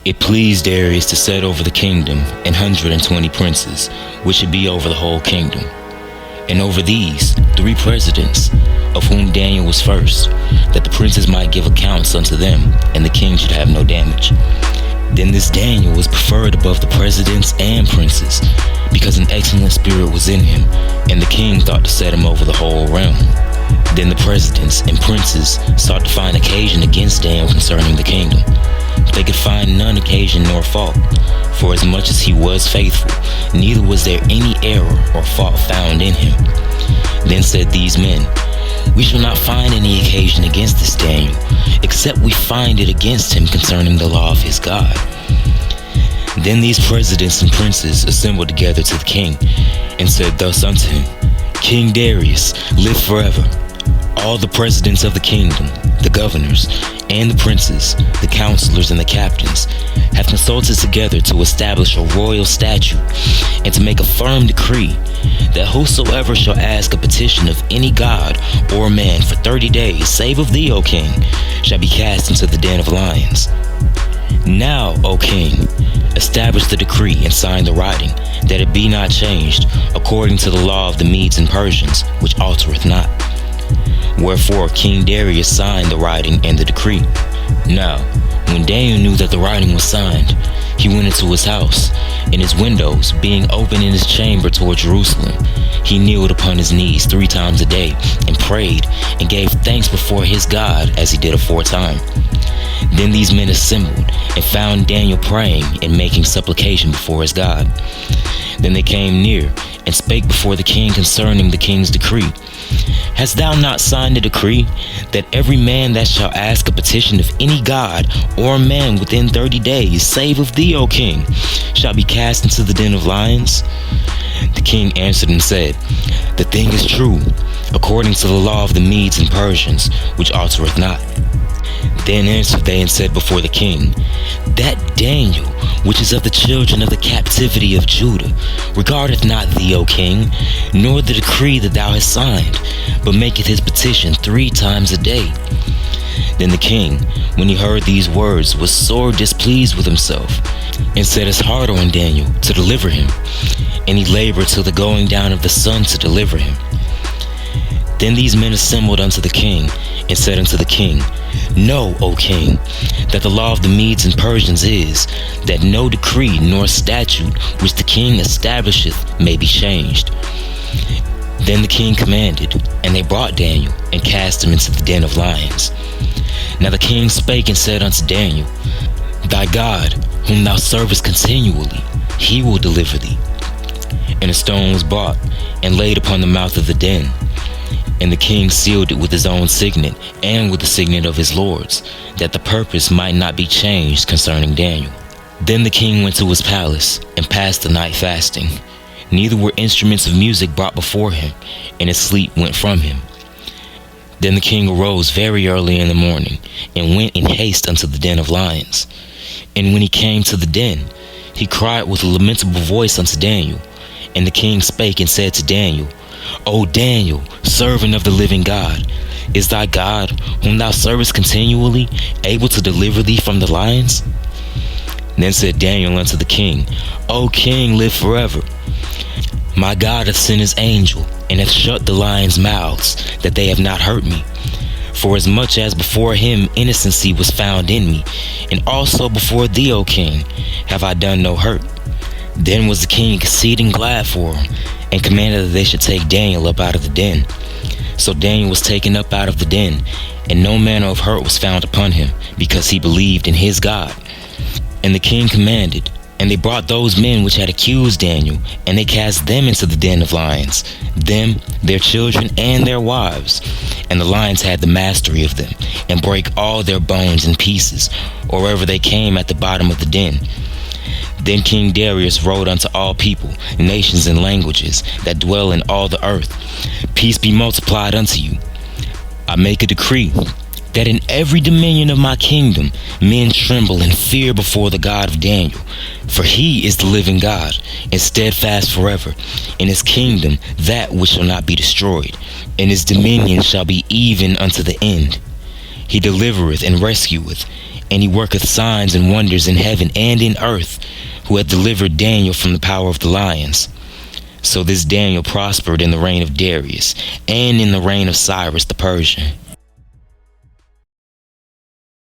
It pleased Darius to set over the kingdom 120 princes, which should be over the whole kingdom. And over these 3 presidents, of whom Daniel was first, that the princes might give accounts unto them, and the king should have no damage. Then this Daniel was preferred above the presidents and princes, because an excellent spirit was in him, and the king thought to set him over the whole realm. Then the presidents and princes sought to find occasion against Daniel concerning the kingdom. They could find none occasion nor fault, for as much as he was faithful, neither was there any error or fault found in him. Then said these men, We shall not find any occasion against this Daniel, except we find it against him concerning the law of his God. Then these presidents and princes assembled together to the king, and said thus unto him, King Darius, live forever. All the presidents of the kingdom, the governors, and the princes, the counselors, and the captains, have consulted together to establish a royal statute, and to make a firm decree, that whosoever shall ask a petition of any god or man for 30 days, save of thee, O king, shall be cast into the den of lions. Now, O king, establish the decree and sign the writing, that it be not changed, according to the law of the Medes and Persians, which altereth not. Wherefore King Darius signed the writing and the decree. Now, when Daniel knew that the writing was signed, he went into his house, and his windows being open in his chamber toward Jerusalem, he kneeled upon his knees 3 times a day, and prayed, and gave thanks before his God, as he did aforetime. Then these men assembled, and found Daniel praying and making supplication before his God. Then they came near, and spake before the king concerning the king's decree. Hast thou not signed a decree, that every man that shall ask a petition of any god or man within 30 days, save of thee, O king, shall be cast into the den of lions? The king answered and said, The thing is true, according to the law of the Medes and Persians, which altereth not. Then answered they and said before the king, That Daniel, which is of the children of the captivity of Judah, regardeth not thee, O king, nor the decree that thou hast signed, but maketh his petition 3 times a day. Then the king, when he heard these words, was sore displeased with himself, and set his heart on Daniel to deliver him, and he labored till the going down of the sun to deliver him. Then these men assembled unto the king, and said unto the king, Know, O king, that the law of the Medes and Persians is, that no decree nor statute which the king establisheth may be changed. Then the king commanded, and they brought Daniel, and cast him into the den of lions. Now the king spake and said unto Daniel, Thy God, whom thou servest continually, he will deliver thee. And a stone was brought, and laid upon the mouth of the den. And the king sealed it with his own signet, and with the signet of his lords, that the purpose might not be changed concerning Daniel. Then the king went to his palace, and passed the night fasting. Neither were instruments of music brought before him, and his sleep went from him. Then the king arose very early in the morning, and went in haste unto the den of lions. And when he came to the den, he cried with a lamentable voice unto Daniel. And the king spake and said to Daniel, O Daniel, servant of the living God, is thy God, whom thou servest continually, able to deliver thee from the lions? Then said Daniel unto the king, O king, live forever. My God hath sent his angel, and hath shut the lions' mouths, that they have not hurt me. For as much as before him innocency was found in me, and also before thee, O king, have I done no hurt. Then was the king exceeding glad for him, and commanded that they should take Daniel up out of the den. So Daniel was taken up out of the den, and no manner of hurt was found upon him, because he believed in his God. And the king commanded, and they brought those men which had accused Daniel, and they cast them into the den of lions, them, their children, and their wives. And the lions had the mastery of them, and brake all their bones in pieces, or wherever they came at the bottom of the den. Then King Darius wrote unto all people, nations, and languages that dwell in all the earth, Peace be multiplied unto you. I make a decree, that in every dominion of my kingdom men tremble and fear before the God of Daniel. For he is the living God, and steadfast forever, in his kingdom that which shall not be destroyed, and his dominion shall be even unto the end. He delivereth and rescueth, And he worketh signs and wonders in heaven and in earth, who hath delivered Daniel from the power of the lions. So this Daniel prospered in the reign of Darius, and in the reign of Cyrus the Persian.